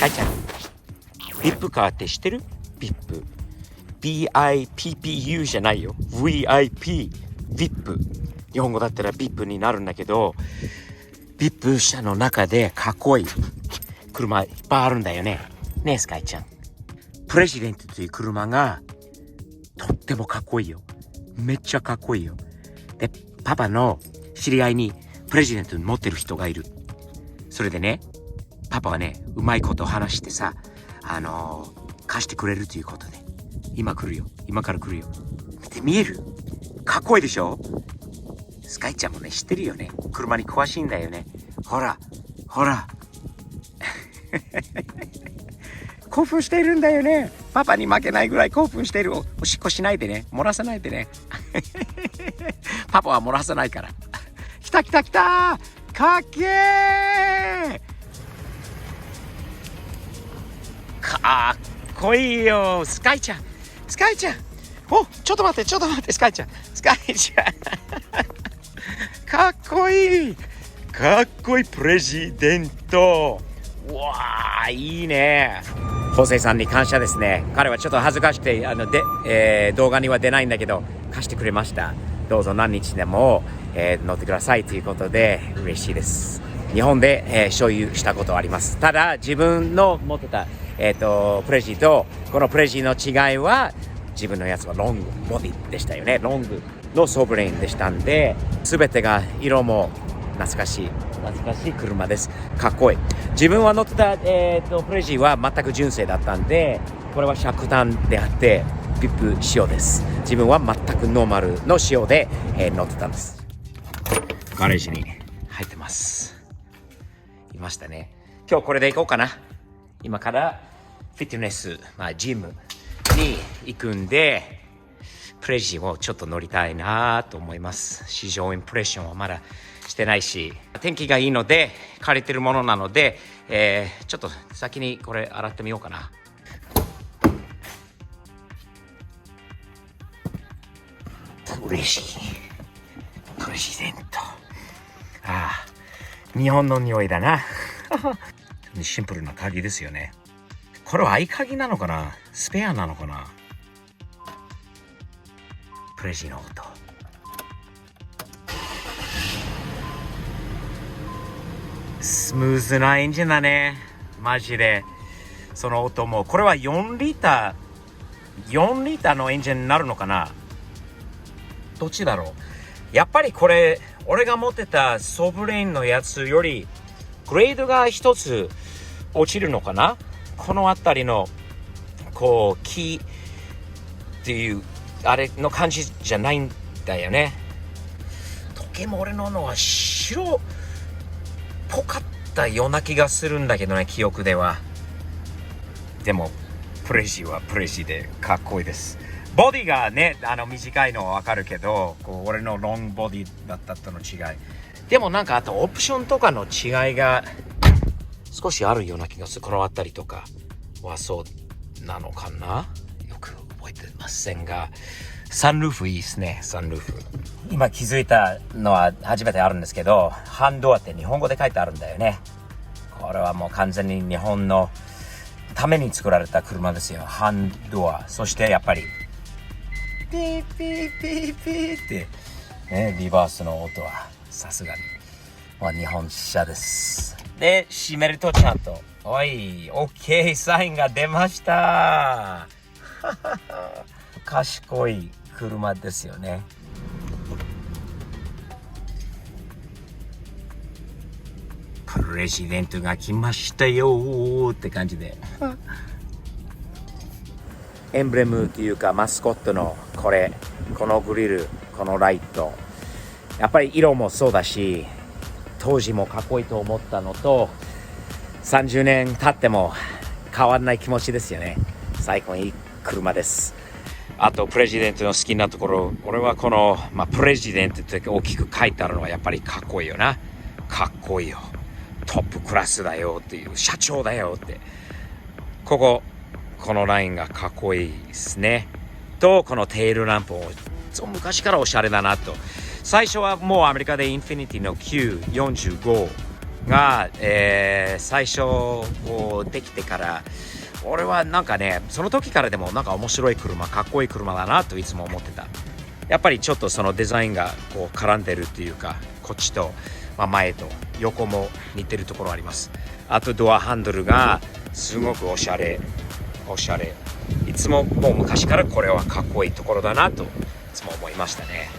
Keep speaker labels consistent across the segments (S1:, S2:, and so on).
S1: かいちゃん、ビップカーって知ってる？ビップ。BIPPU じゃないよ。VIP。VIP。日本語だったらビップになるんだけど、ビップ車の中でかっこいい車いっぱいあるんだよね。ねえ、スカイちゃん。プレジデントという車がとってもかっこいいよ。めっちゃかっこいいよ。で、パパの知り合いにプレジデントに持ってる人がいる。それでね、パパはね、うまいこと話してさ、貸してくれるということで。今来るよ。今から来るよ。見える？かっこいいでしょ？スカイちゃんもね、知ってるよね。車に詳しいんだよね。ほら、ほら。興奮しているんだよね。パパに負けないぐらい興奮している。おしっこしないでね。漏らさないでね。パパは漏らさないから。来た来た来た。かっけー。かっこいいよ。スカイちゃん。スカイちゃん。お、ちょっと待って、ちょっと待って、スカイちゃん。スカイちゃん。かっこいい。かっこいいプレジデント。うわー、いいね。ホセさんに感謝ですね。彼はちょっと恥ずかしくて動画には出ないんだけど貸してくれました。どうぞ何日でも、乗ってくださいということで嬉しいです。日本で、所有したことはあります。ただ自分の持ってた、プレジとこのプレジの違いは、自分のやつはロングボディでしたよね。ロングのソブレインでしたんで、全てが色も懐かしい車です。かっこいい。自分は乗ってた、プレジは全く純正だったんで、これは尺単であってビップ仕様です。自分は全くノーマルの仕様で、乗ってたんです。ガレージに入ってます。いましたね。今日これで行こうかな。今からフィットネス、ジムに行くんで、プレジをちょっと乗りたいなと思います。試乗インプレッションはまだしてないし、天気がいいので借りてるものなので、ちょっと先にこれ洗ってみようかな。嬉しい。プレジデント。ああ、日本の匂いだな。シンプルな鍵ですよね。これは合鍵なのかな？スペアなのかな？プレジの音。スムーズなエンジンだね。マジで。その音も。これは4リッターのエンジンになるのかな？どっちだろう？やっぱりこれ、俺が持ってたソブレインのやつより、グレードが一つ落ちるのかな？このあたりの、こう、木っていう、あれの感じじゃないんだよね。時計も俺のは白っぽかったような気がするんだけどね、記憶では。でもプレジはプレジでかっこいいです。ボディがね、短いのはわかるけど、こう俺のロングボディだったとの違い。でもなんかあとオプションとかの違いが少しあるような気がする。このあたりとかはそうなのかな、よく覚えてませんが、サンルーフいいですね。サンルーフ今気づいたのは初めてあるんですけど、ハンドアって日本語で書いてあるんだよね。これはもう完全に日本のために作られた車ですよ。ハンドア。そしてやっぱりピーピーピーピーってね、リバースの音はさすがに、日本車です。で、閉めるとちゃんと、おい、OK サインが出ました。賢い車ですよね。プレジデントが来ましたよって感じで。エンブレムというかマスコットのこのグリル、このライト、やっぱり色もそうだし、当時もかっこいいと思ったのと、30年経っても変わらない気持ちですよね。最高にいい車です。あとプレジデントの好きなところ、俺はこの、プレジデントって大きく書いてあるのはやっぱりかっこいいよな。かっこいいよ。トップクラスだよっていう、社長だよって。このラインがかっこいいですね。と、このテールランプも昔からおしゃれだなと。最初はもうアメリカでインフィニティの945が、最初こうできてから俺はなんかねその時からでもなんか面白い車かっこいい車だなといつも思ってた。やっぱりちょっとそのデザインがこう絡んでるっていうかこっちと、前と横も似てるところあります。あとドアハンドルがすごくおしゃれいつももう昔からこれはかっこいいところだなといつも思いましたね。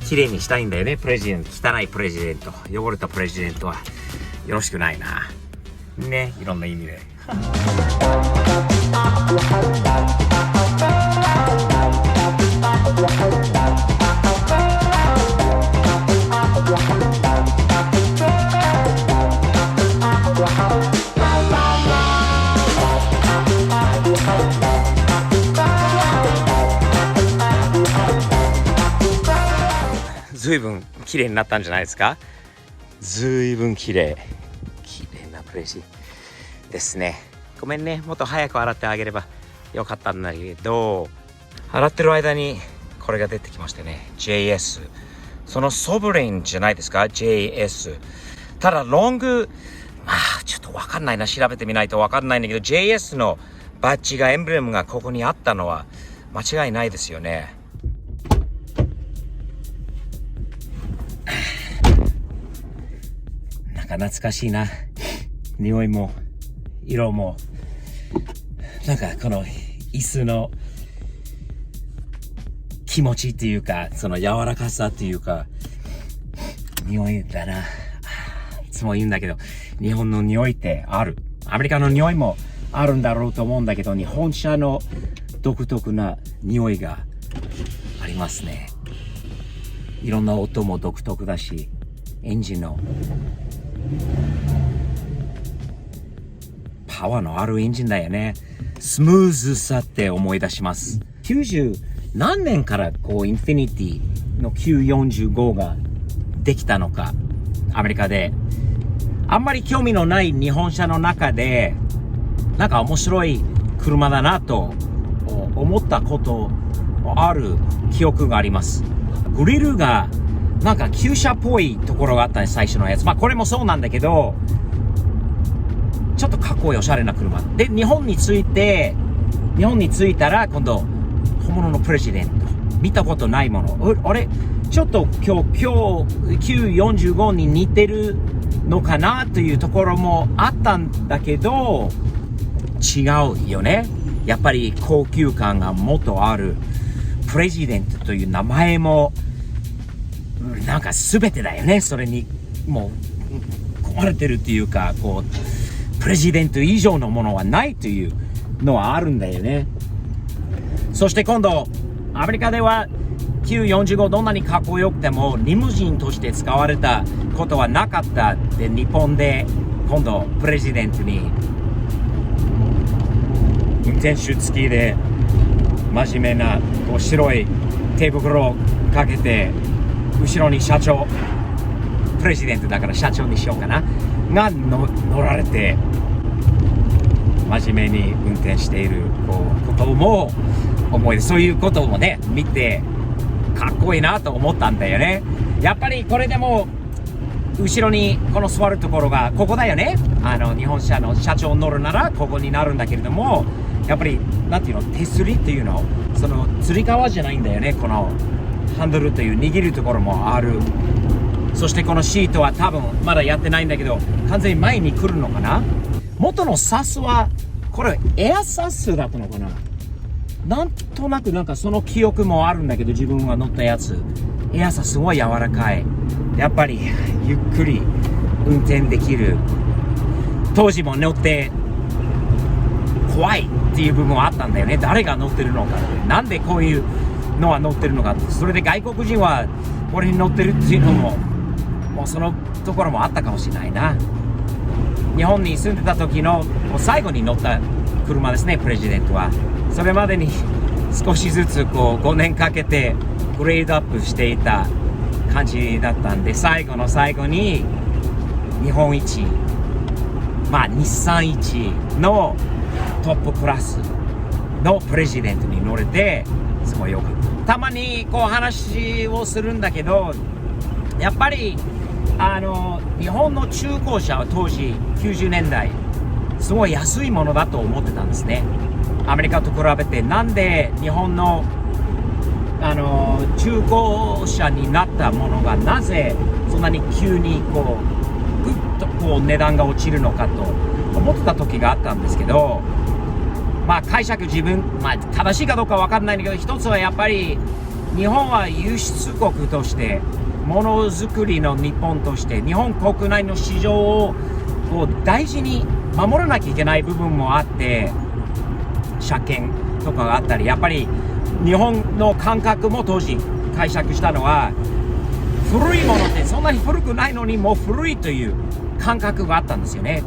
S1: 綺麗にしたいんだよねプレジデント。汚いプレジデント汚れたプレジデントはよろしくないなね、いろんな意味でずいぶん綺麗になったんじゃないですか。ずいぶん綺麗なプレジですね。ごめんね、もっと早く洗ってあげればよかったんだけど、洗ってる間にこれが出てきましてね、 JS そのソブレインじゃないですか JS。 ただロングちょっとわかんないな、調べてみないとわかんないんだけど JS のバッジがエンブレムがここにあったのは間違いないですよね。なんか懐かしいな、匂いも色もなんかこの椅子の気持ちっていうかその柔らかさっていうか匂いだな。いつも言うんだけど日本の匂いってある、アメリカの匂いもあるんだろうと思うんだけど日本車の独特な匂いがありますね。いろんな音も独特だしエンジンのパワーのあるエンジンだよね。スムーズさって思い出します。90何年からこうインフィニティの945ができたのか。アメリカであんまり興味のない日本車の中でなんか面白い車だなと思ったことある記憶があります。グリルがなんか旧車っぽいところがあったね、最初のやつ。これもそうなんだけどちょっとかっこいいおしゃれな車で日本に着いたら今度本物のプレジデント見たことないもの、あれちょっと今日945に似てるのかなというところもあったんだけど違うよね。やっぱり高級感がもっとあるプレジデントという名前もなんか全てだよね。それにもう込まれてるっていうかこうプレジデント以上のものはないというのはあるんだよね。そして今度アメリカでは945どんなにかっこよくてもリムジンとして使われたことはなかったで、日本で今度プレジデントに運転手付きで真面目なこう白い手袋をかけて後ろに社長、プレジデントだから社長にしようかなが乗られて真面目に運転していることも思い出、そういうこともね見てかっこいいなと思ったんだよね。やっぱりこれでも後ろにこの座るところがここだよね。日本車の社長乗るならここになるんだけれども、やっぱりなんていうの、手すりっていうの、そのつり革じゃないんだよね。このハンドルという握るところもある。そしてこのシートは多分まだやってないんだけど完全に前に来るのかな。元のサスはこれエアサスだったのかな。なんとなくなんかその記憶もあるんだけど、自分が乗ったやつエアサスは柔らかい。やっぱりゆっくり運転できる。当時も乗って怖いっていう部分はあったんだよね。誰が乗ってるのかって、なんでこういうのは乗ってるのかって。それで外国人はこれに乗ってるっていうのももうそのところもあったかもしれないな。日本に住んでた時のもう最後に乗った車ですね、プレジデントは。それまでに少しずつこう5年かけてグレードアップしていた感じだったんで、最後の最後に日本一、日産一のトップクラスのプレジデントに乗れてすごい良かった。たまにこう話をするんだけど、やっぱり日本の中古車は当時90年代すごい安いものだと思ってたんですね。アメリカと比べてなんで日本の中古車になったものがなぜそんなに急にこうぐっとこう値段が落ちるのかと思ってた時があったんですけど、まあ解釈正しいかどうかわかんないんだけど、一つはやっぱり日本は輸出国としてものづくりの日本として日本国内の市場をこう大事に守らなきゃいけない部分もあって、車検とかがあったり、やっぱり日本の感覚も当時解釈したのは、古いものってそんなに古くないのにもう古いという感覚があったんですよね。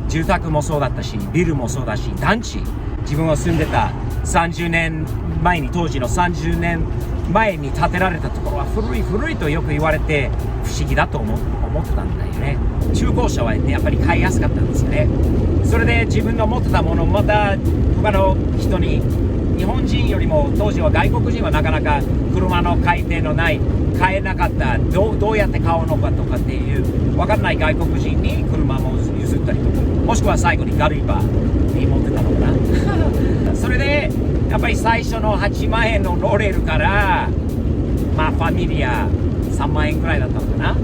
S1: 住宅もそうだったし、ビルもそうだし、団地、自分が住んでた30年前に、当時の30年前に建てられたところは古いとよく言われて不思議だと思ってたんだよね。中古車は、ね、やっぱり買いやすかったんですよね。それで自分が持ってたものをまた他の人に、日本人よりも当時は外国人はなかなか車の買い手のない、買えなかった、どうやって買うのかとかっていう分からない外国人に車も譲ったりとか、もしくは最後にガルイバに持ってたのかなそれでやっぱり最初の8万円のロレルから、まあファミリア3万円くらいだったのかな。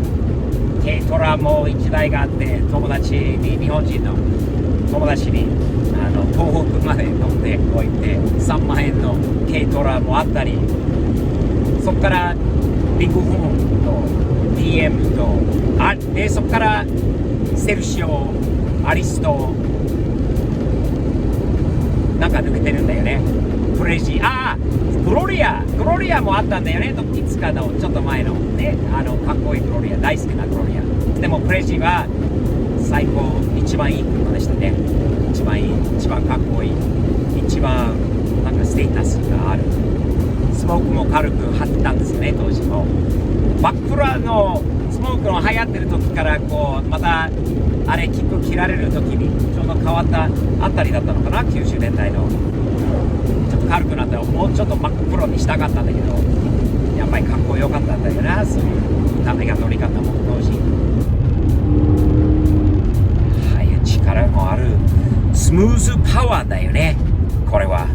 S1: 軽トラも1台があって、日本人の友達に東北まで乗ってこう行って3万円の軽トラもあったり、そこからビッグホームと DM とあって、そこからセルシオ、アリストなんか抜けてるんだよね。プレジグロリアもあったんだよね。いつかのちょっと前のね、かっこいいグロリア、大好きなグロリア。でもプレジは最高、一番いい車でしたね。一番いい、一番かっこいい、一番なんかステータスがある。スモークも軽く張ってたんですよね、当時も。バックラのスモークの流行ってる時からこうまたあれキック切られる時にちょうど変わったあたりだったのかな、90年代の。ちょっと軽くなったらもうちょっと真っ黒にしたかったんだけど、やっぱりかっこよかったんだよな、そういう見た目が乗り方も当時。はい、力もあるスムーズパワーだよね。これは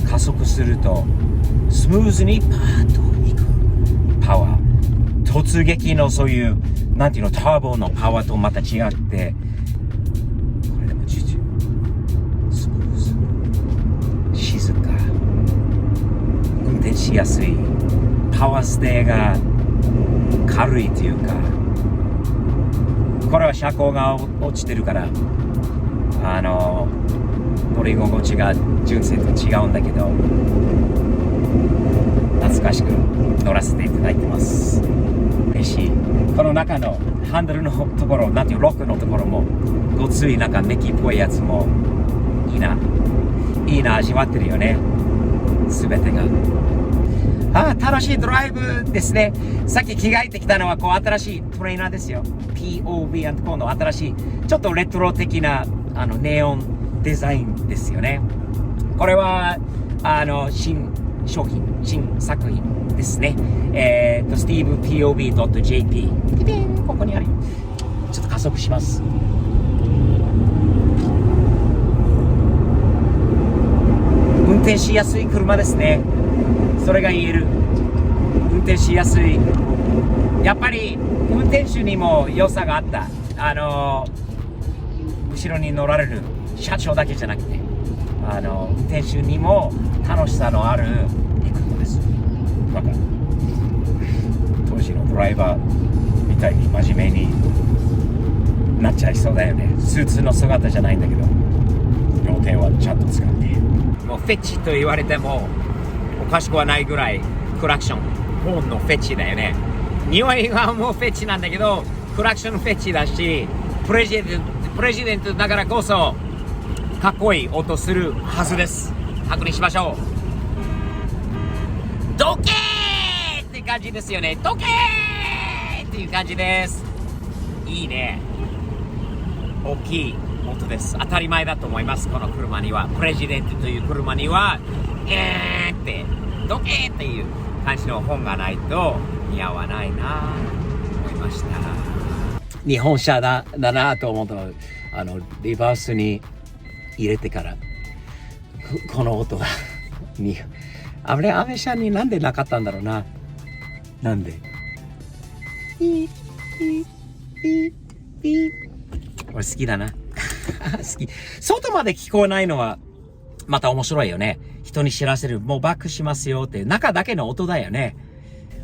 S1: 加速するとスムーズにパーッといくパワー、突撃のそういうなんていうの、ターボのパワーとまた違って、これでもスムーズ、静か、運転しやすい、パワーステーが軽いというか、これは車高が落ちてるから乗り心地が純正と違うんだけど、懐かしく乗らせていただいてます。嬉しい。この中のハンドルのところ、なんていうロックのところもごついなんかメキっぽいやつもいいな味わってるよね、すべてが。楽しいドライブですね。さっき着替えてきたのはこう新しいトレーナーですよ。 POV& コの新しいちょっとレトロ的なネオンデザインですよね。これは新商品、新作品ですね。StevePOV.jp ここにある。ちょっと加速します。運転しやすい車ですね。それが言える。運転しやすい。やっぱり運転手にも良さがあった。後ろに乗られる社長だけじゃなくて、運転手にも楽しさのあるいい車です。なんか当時のドライバーみたいに真面目になっちゃいそうだよね。スーツの姿じゃないんだけど、両手はちゃんと使って、もうフェチと言われてもおかしくはないぐらいクラクション、ホーンのフェチだよね。匂いがもうフェチなんだけど、クラクションフェチだし、プレジデントだからこそかっこいい音するはずです。確認しましょう。どけーって感じですよね。どけーっていう感じです。いいね。大きい音です。当たり前だと思います。この車には、プレジデントという車にはってどけーっていう感じの本がないと似合わないなと思いました。日本車だなと思ったら、リバースに入れてから、この音が、あれ、アメ車になんでなかったんだろうな。なんでピーピーピーピー。俺好きだな。好き。外まで聞こえないのは、また面白いよね。人に知らせる。もうバックしますよって、中だけの音だよね。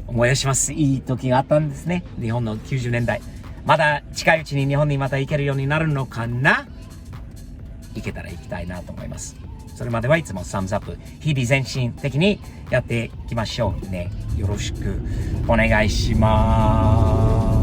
S1: 思い出します。いい時があったんですね。日本の90年代。まだ近いうちに日本にまた行けるようになるのかな？行けたら行きたいなと思います。それまではいつもサムズアップ、日々前進的にやっていきましょうね。よろしくお願いします。